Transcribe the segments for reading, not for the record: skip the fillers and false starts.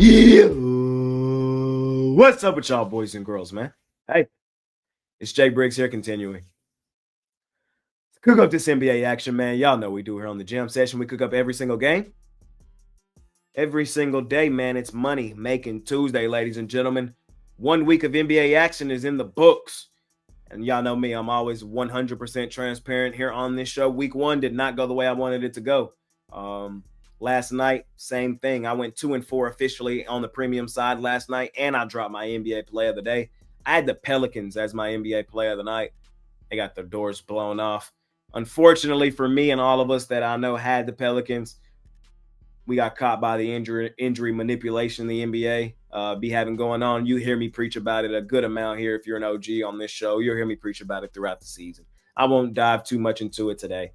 Yeah. What's up with y'all boys and girls, man? Hey, it's Jay Briggs here continuing. Cook up this NBA action, man. Y'all know we do here on the Jam Session. We cook up every single game. Every single day, man. It's money making Tuesday, ladies and gentlemen. 1 week of NBA action is in the books. And y'all know me, I'm always 100% transparent here on this show. Week 1 did not go the way I wanted it to go. Last night, same thing. I went 2-4 officially on the premium side last night, and I dropped my NBA play of the day. I had the Pelicans as my NBA play of the night. They got their doors blown off. Unfortunately for me and all of us that I know had the Pelicans, we got caught by the injury manipulation the NBA be having going on. You hear me preach about it a good amount here. If you're an OG on this show, you'll hear me preach about it throughout the season. I won't dive too much into it today.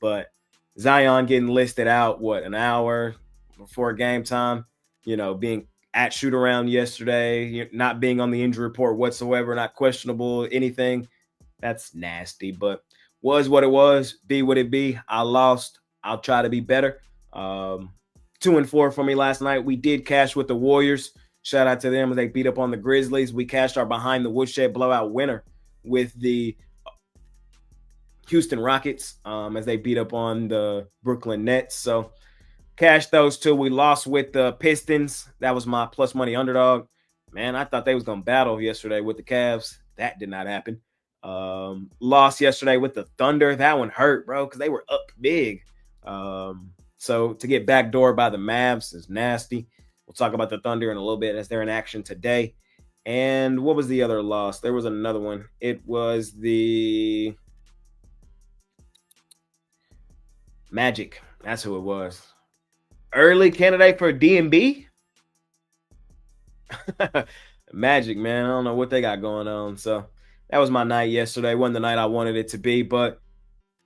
But Zion getting listed out, an hour before game time, being at shoot around yesterday, not being on the injury report whatsoever, not questionable, anything. That's nasty, but was what it was, be what it be. I lost. I'll try to be better. 2-4 for me last night. We did cash with the Warriors. Shout out to them as they beat up on the Grizzlies. We cashed our behind the woodshed blowout winner with the Houston Rockets as they beat up on the Brooklyn Nets. So cashed those two. We lost with the Pistons. That was my plus money underdog. Man, I thought they was going to battle yesterday with the Cavs. That did not happen. Lost yesterday with the Thunder. That one hurt, bro, because they were up big. So to get backdoored by the Mavs is nasty. We'll talk about the Thunder in a little bit as they're in action today. And what was the other loss? There was another one. It was the Magic. That's who it was. Early candidate for DMB? Magic, man. I don't know what they got going on. So that was my night yesterday. Wasn't the night I wanted it to be, but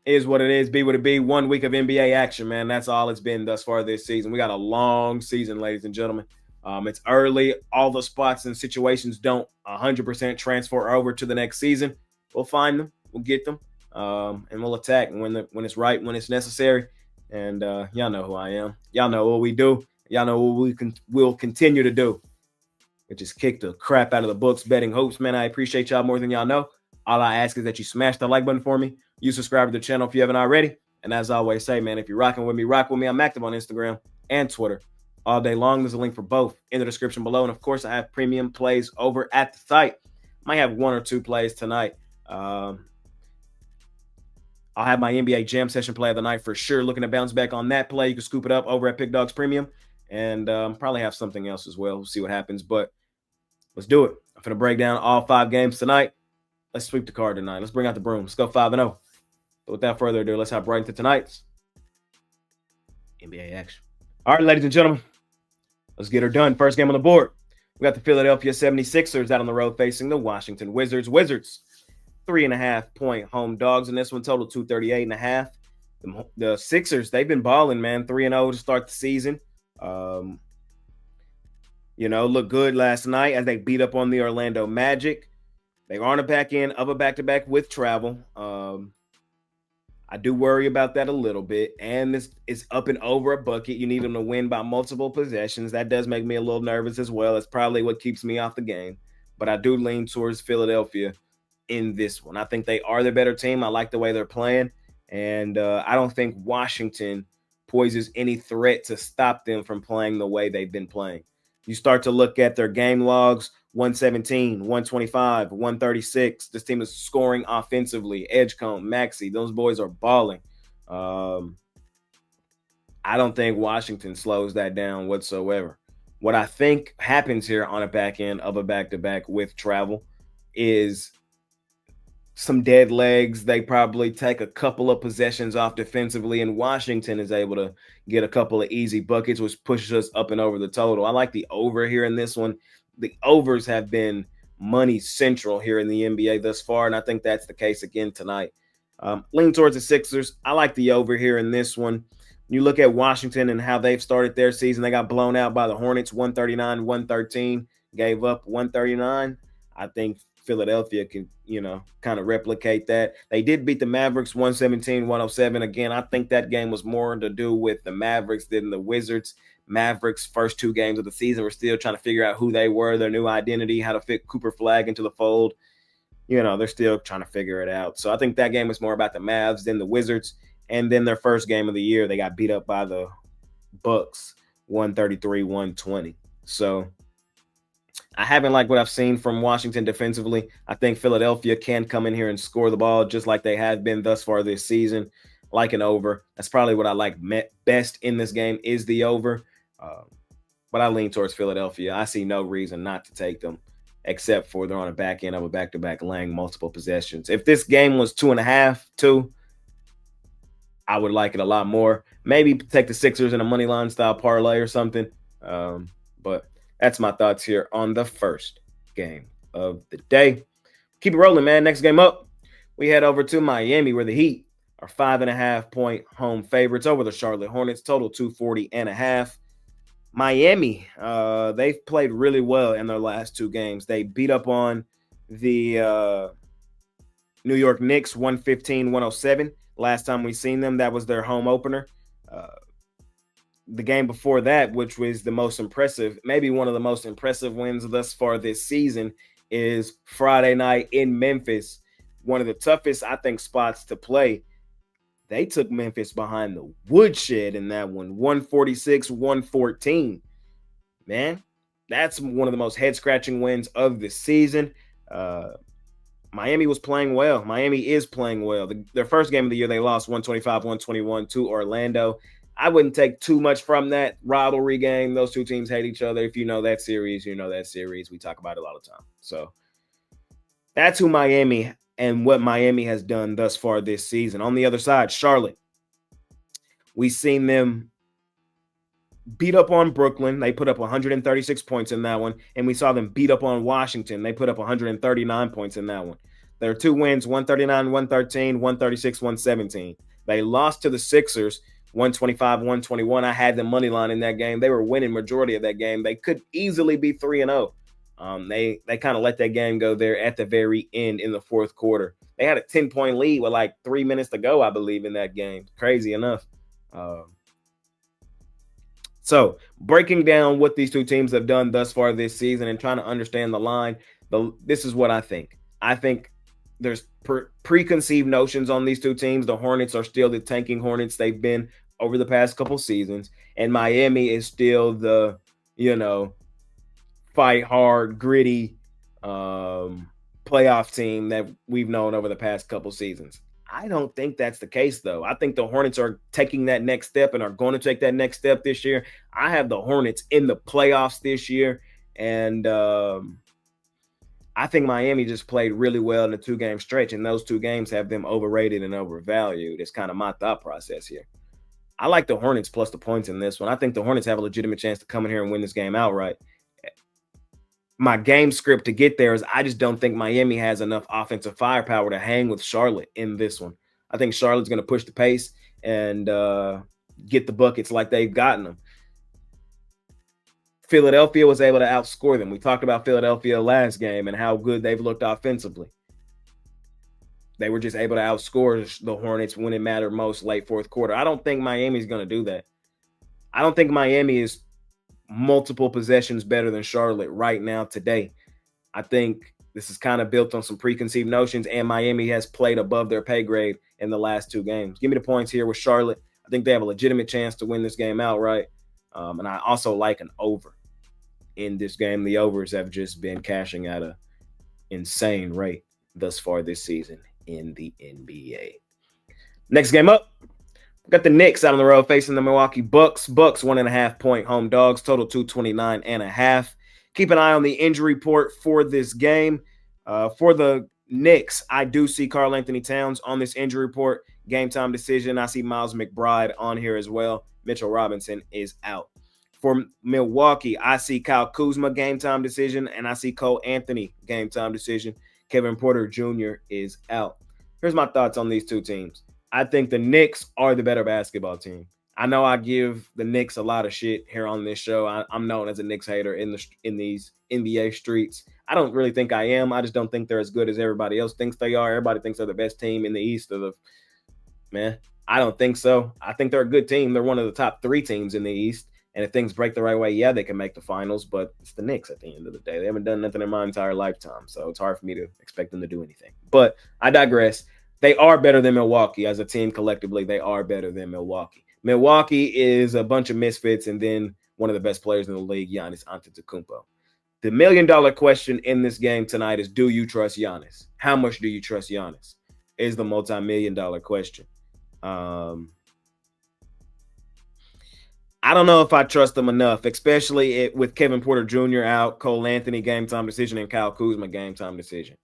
it is what it is. Be what it be. 1 week of NBA action, man. That's all it's been thus far this season. We got a long season, ladies and gentlemen. It's early. All the spots and situations don't 100% transfer over to the next season. We'll find them. We'll get them. And we'll attack when it's right, when it's necessary. And y'all know who I am. Y'all know what we do. Y'all know what we'll continue to do. It just kicked the crap out of the books betting hoops, man. I appreciate y'all more than y'all know. All I ask is that you smash the like button for me. You subscribe to the channel if you haven't already. And as I always say, man, if you're rocking with me, rock with me. I'm active on Instagram and Twitter all day long. There's a link for both in the description below. And of course, I have premium plays over at the site. Might have 1 or 2 plays tonight. I'll have my NBA Jam Session play of the night for sure. Looking to bounce back on that play. You can scoop it up over at Pickdawgz Premium. And probably have something else as well. We'll see what happens. But let's do it. I'm going to break down all 5 games tonight. Let's sweep the card tonight. Let's bring out the broom. Let's go 5-0. But without further ado, let's hop right into tonight's NBA action. All right, ladies and gentlemen, let's get her done. First game on the board. We got the Philadelphia 76ers out on the road facing the Washington Wizards. Wizards, 3.5-point home dogs in this one, total 238.5. The Sixers, they've been balling, man. 3-0 to start the season. Looked good last night as they beat up on the Orlando Magic. They are on the back end of a back-to-back with travel. I do worry about that a little bit. And this is up and over a bucket. You need them to win by multiple possessions. That does make me a little nervous as well. It's probably what keeps me off the game. But I do lean towards Philadelphia in this one. I think they are the better team. I like the way they're playing. And I don't think Washington poses any threat to stop them from playing the way they've been playing. You start to look at their game logs, 117, 125, 136. This team is scoring offensively. Edgecombe, Maxey, those boys are balling. I don't think Washington slows that down whatsoever. What I think happens here on a back end of a back-to-back with travel is some dead legs. They probably take a couple of possessions off defensively, and Washington is able to get a couple of easy buckets, which pushes us up and over the total. I like the over here in this one. The overs have been money central here in the NBA thus far, and I think that's the case again tonight. Lean towards the Sixers. I like the over here in this one. You look at Washington and how they've started their season. They got blown out by the Hornets, 139-113, gave up 139. I think Philadelphia can, kind of replicate that. They did beat the Mavericks 117-107. Again, I think that game was more to do with the Mavericks than the Wizards Mavericks' first 2 games of the season were still trying to figure out who they were, their new identity, how to fit Cooper Flag into the fold. They're still trying to figure it out. So I think that game was more about the Mavs than the Wizards. And then their first game of the year, they got beat up by the Bucks, 133-120. So I haven't liked what I've seen from Washington defensively. I think Philadelphia can come in here and score the ball just like they have been thus far this season, like an over. That's probably what I like best in this game is the over. But I lean towards Philadelphia. I see no reason not to take them, except for they're on a back end of a back-to-back laying multiple possessions. If this game was 2.5, I would like it a lot more. Maybe take the Sixers in a money line style parlay or something. But that's my thoughts here on the first game of the day. Keep it rolling, man. Next game up, we head over to Miami, where the Heat are 5.5-point home favorites over the Charlotte Hornets. Total 240.5. Miami, they've played really well in their last 2 games. They beat up on the New York Knicks 115-107. Last time we seen them, that was their home opener. The game before that, which was the most impressive, maybe one of the most impressive wins thus far this season, is Friday night in Memphis. One of the toughest, I think, spots to play. They took Memphis behind the woodshed in that one, 146-114. Man, that's one of the most head-scratching wins of the season. Miami was playing well. Miami is playing well. Their first game of the year, they lost 125-121 to Orlando. I wouldn't take too much from that rivalry game. Those 2 teams hate each other. If you know that series, you know that series. We talk about it all the time. So that's who Miami and what Miami has done thus far this season. On the other side, Charlotte. We've seen them beat up on Brooklyn. They put up 136 points in that one. And we saw them beat up on Washington. They put up 139 points in that one. Their 2 wins, 139-113, 136-117. They lost to the Sixers, 125-121. I had the money line in that game. They were winning majority of that game. They could easily be 3-0. They kind of let that game go there at the very end in the fourth quarter. They had a 10-point lead with like 3 minutes to go, I believe, in that game. Crazy enough. So breaking down what these 2 teams have done thus far this season and trying to understand the line, this is what I think. I think there's preconceived notions on these 2 teams. The Hornets are still the tanking Hornets they've been over the past couple seasons. And Miami is still the, fight hard, gritty playoff team that we've known over the past couple seasons. I don't think that's the case, though. I think the Hornets are taking that next step and are going to take that next step this year. I have the Hornets in the playoffs this year. And I think Miami just played really well in a 2-game stretch, and those 2 games have them overrated and overvalued. It's kind of my thought process here. I like the Hornets plus the points in this one. I think the Hornets have a legitimate chance to come in here and win this game outright. My game script to get there is I just don't think Miami has enough offensive firepower to hang with Charlotte in this one. I think Charlotte's going to push the pace and get the buckets like they've gotten them. Philadelphia was able to outscore them. We talked about Philadelphia last game and how good they've looked offensively. They were just able to outscore the Hornets when it mattered most late fourth quarter. I don't think Miami's going to do that. I don't think Miami is multiple possessions better than Charlotte right now today. I think this is kind of built on some preconceived notions, and Miami has played above their pay grade in the last 2 games. Give me the points here with Charlotte. I think they have a legitimate chance to win this game outright. And I also like an over in this game. The overs have just been cashing at an insane rate thus far this season in the NBA. Next game up, we got the Knicks out on the road facing the Milwaukee Bucks. Bucks 1.5-point home dogs, total 229.5. Keep an eye on the injury report for this game. For the Knicks, I do see Karl Anthony Towns on this injury report. Game time decision. I see Miles McBride on here as well. Mitchell Robinson is out. For Milwaukee, I see Kyle Kuzma game time decision, and I see Cole Anthony game time decision. Kevin Porter Jr. is out. Here's my thoughts on these 2 teams. I think the Knicks are the better basketball team. I know I give the Knicks a lot of shit here on this show. I'm known as a Knicks hater in these NBA streets. I don't really think I am. I just don't think they're as good as everybody else thinks they are. Everybody thinks they're the best team in the East man. I don't think so. I think they're a good team. They're one of the top 3 teams in the East. And if things break the right way, yeah, they can make the finals, but it's the Knicks at the end of the day. They haven't done nothing in my entire lifetime, so it's hard for me to expect them to do anything. But I digress. They are better than Milwaukee as a team collectively. They are better than Milwaukee. Milwaukee is a bunch of misfits, and then one of the best players in the league, Giannis Antetokounmpo. The $1,000,000 question in this game tonight is, do you trust Giannis? How much do you trust Giannis? Is the multi-million-dollar question. I don't know if I trust them enough, especially with Kevin Porter Jr. out, Cole Anthony game time decision, and Kyle Kuzma game time decision.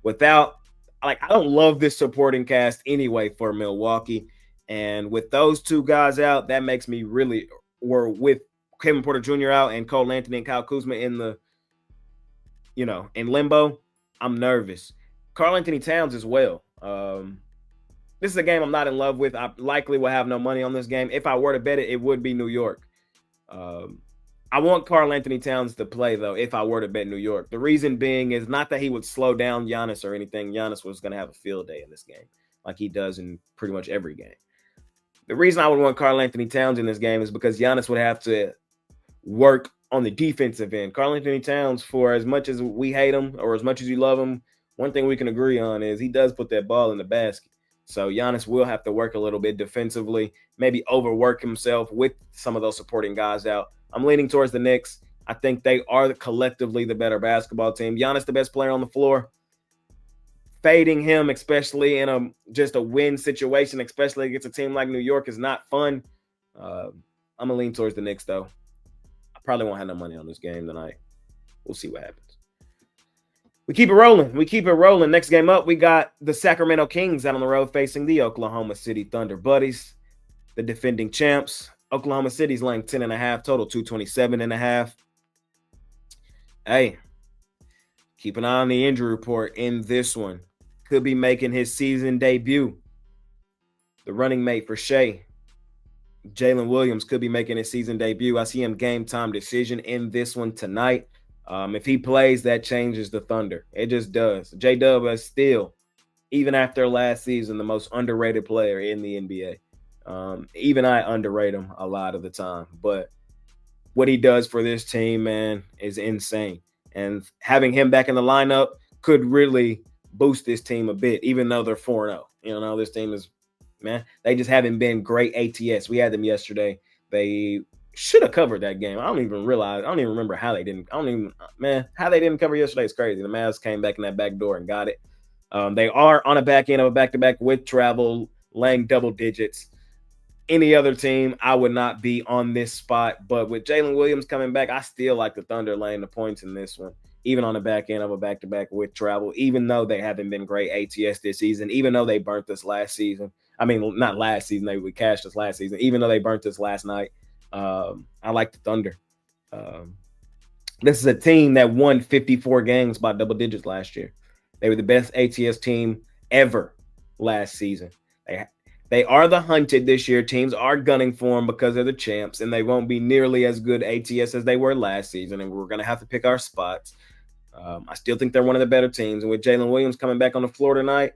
Without, I don't love this supporting cast anyway for Milwaukee. And with those two guys out, that makes me really, or with Kevin Porter Jr. out and Cole Anthony and Kyle Kuzma in the, in limbo, I'm nervous. Karl Anthony Towns as well. This is a game I'm not in love with. I likely will have no money on this game. If I were to bet it, it would be New York. I want Karl Anthony Towns to play, though, if I were to bet New York. The reason being is not that he would slow down Giannis or anything. Giannis was going to have a field day in this game, like he does in pretty much every game. The reason I would want Karl Anthony Towns in this game is because Giannis would have to work on the defensive end. Karl Anthony Towns, for as much as we hate him or as much as you love him, one thing we can agree on is he does put that ball in the basket. So Giannis will have to work a little bit defensively, maybe overwork himself with some of those supporting guys out. I'm leaning towards the Knicks. I think they are collectively the better basketball team. Giannis, the best player on the floor. Fading him, especially in just a win situation, especially against a team like New York, is not fun. I'm going to lean towards the Knicks, though. I probably won't have no money on this game tonight. We'll see what happens. We keep it rolling. Next game up, we got the Sacramento Kings out on the road facing the Oklahoma City Thunder buddies, the defending champs. Oklahoma City's laying 10.5, total 227.5. Hey, keep an eye on the injury report in this one. Could be making his season debut. The running mate for Shea, Jalen Williams, could be making his season debut. I see him game time decision in this one tonight. If he plays, that changes the Thunder. It just does. J-Dub is still, even after last season, the most underrated player in the NBA. Even I underrate him a lot of the time. But what he does for this team, man, is insane. And having him back in the lineup could really boost this team a bit, even though they're 4-0. This team is, man, they just haven't been great ATS. We had them yesterday. They should have covered that game. I don't even remember how they didn't. How they didn't cover yesterday is crazy. The Mavs came back in that back door and got it. They are on a back end of a back-to-back with travel, laying double digits. Any other team, I would not be on this spot. But with Jalen Williams coming back, I still like the Thunder laying the points in this one, even on the back end of a back-to-back with travel, even though they haven't been great ATS this season, even though they burnt us last season. I mean, not last season. They would cash us last season, even though they burnt us last night. I like the Thunder. This is a team that won 54 games by double digits last year. They were the best ATS team ever last season. They are the hunted this year. Teams are gunning for them because they're the champs, and they won't be nearly as good ATS as they were last season, and we're going to have to pick our spots. I still think they're one of the better teams, and with Jalen Williams coming back on the floor tonight,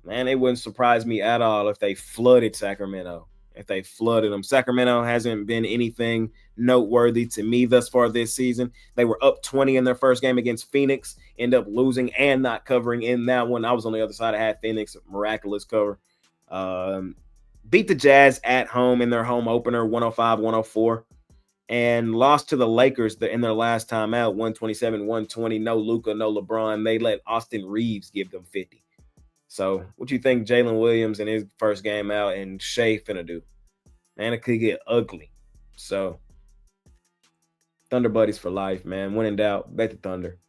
man, it wouldn't surprise me at all if they flooded Sacramento. If they flooded them. Sacramento hasn't been anything noteworthy to me thus far this season. They were up 20 in their first game against Phoenix, end up losing and not covering in that one. I was on the other side. I had Phoenix, miraculous cover. Beat the Jazz at home in their home opener, 105-104, and lost to the Lakers in their last time out, 127-120. No Luka, no LeBron. They let Austin Reeves give them 50. So what you think Jalen Williams in his first game out and Shea finna do? Man, it could get ugly. So Thunder buddies for life, man. When in doubt, bet the Thunder.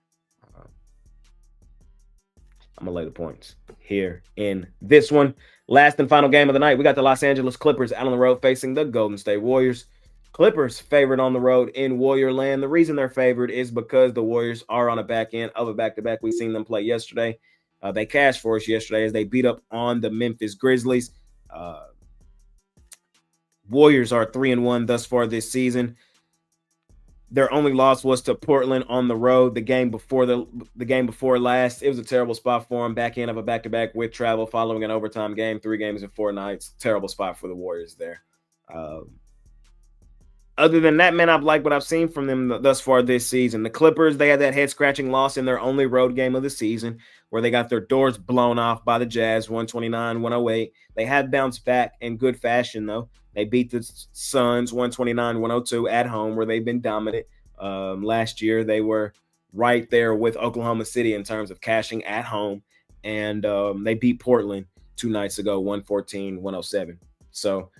I'm going to lay the points here in this one. Last and final game of the night, we got the Los Angeles Clippers out on the road facing the Golden State Warriors. Clippers favored on the road in Warrior land. The reason they're favored is because the Warriors are on a back end of a back-to-back. We've seen them play yesterday. They cashed for us yesterday as they beat up on the Memphis Grizzlies. Warriors are 3-1 thus far this season. Their only loss was to Portland on the road. The game before last, it was a terrible spot for them. Back end of a back-to-back with travel following an overtime game, 3 games in 4 nights. Terrible spot for the Warriors there. Other than that, man, I've liked what I've seen from them thus far this season. The Clippers, they had that head-scratching loss in their only road game of the season where they got their doors blown off by the Jazz, 129-108. They have bounced back in good fashion, though. They beat the Suns 129-102 at home, where they've been dominant. Last year, they were right there with Oklahoma City in terms of cashing at home, and they beat Portland 2 nights ago, 114-107. So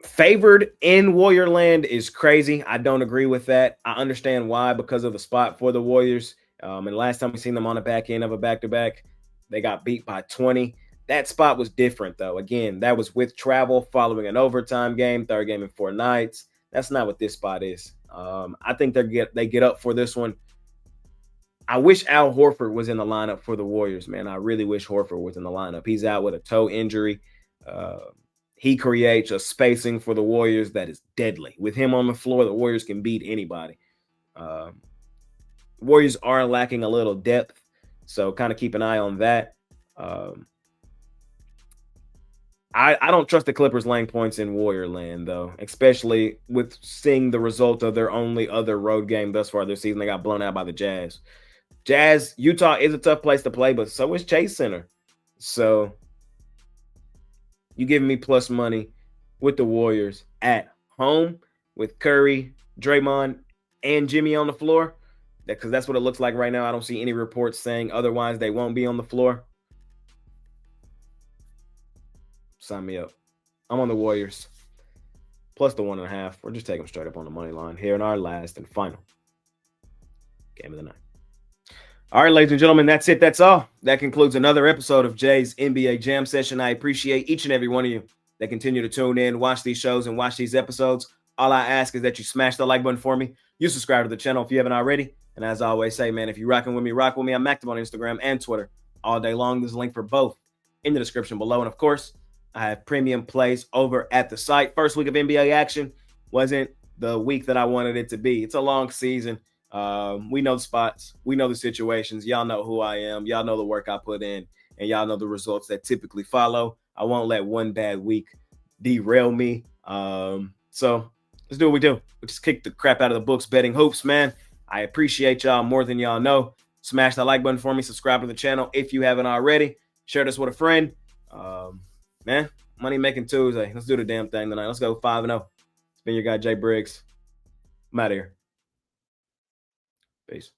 favored in Warrior Land is crazy. I don't agree with that. I understand why, because of the spot for the Warriors. And last time we seen them on the back end of a back-to-back, they got beat by 20. That spot was different, though. Again, that was with travel following an overtime game, third game in 4 nights. That's not what this spot is. I think they get up for this one. I wish Al Horford was in the lineup for the Warriors, man. I really wish Horford was in the lineup. He's out with a toe injury. He creates a spacing for the Warriors that is deadly. With him on the floor, the Warriors can beat anybody. Warriors are lacking a little depth, so kind of keep an eye on that. I don't trust the Clippers laying points in Warrior Land, though, especially with seeing the result of their only other road game thus far this season. They got blown out by the Jazz. Utah is a tough place to play, but so is Chase Center. So you giving me plus money with the Warriors at home with Curry, Draymond, and Jimmy on the floor? Because that's what it looks like right now. I don't see any reports saying otherwise they won't be on the floor. Sign me up. I'm on the Warriors. Plus the 1.5. We're just taking them straight up on the money line here in our last and final game of the night. All right, ladies and gentlemen, that's it. That's all. That concludes another episode of Jay's NBA Jam Session. I appreciate each and every one of you that continue to tune in, watch these shows, and watch these episodes. All I ask is that you smash the like button for me. You subscribe to the channel if you haven't already. And as I always say, man, if you're rocking with me, rock with me. I'm active on Instagram and Twitter all day long. There's a link for both in the description below. And of course, I have premium plays over at the site. First week of NBA action wasn't the week that I wanted it to be. It's a long season. We know the spots. We know the situations. Y'all know who I am. Y'all know the work I put in. And y'all know the results that typically follow. I won't let one bad week derail me. So let's do what we do. We just kick the crap out of the books betting hoops, man. I appreciate y'all more than y'all know. Smash that like button for me. Subscribe to the channel if you haven't already. Share this with a friend. Man, Money Making Tuesday. Let's do the damn thing tonight. Let's go 5-0. It's been your guy, Jay Briggs. I'm out of here. Peace.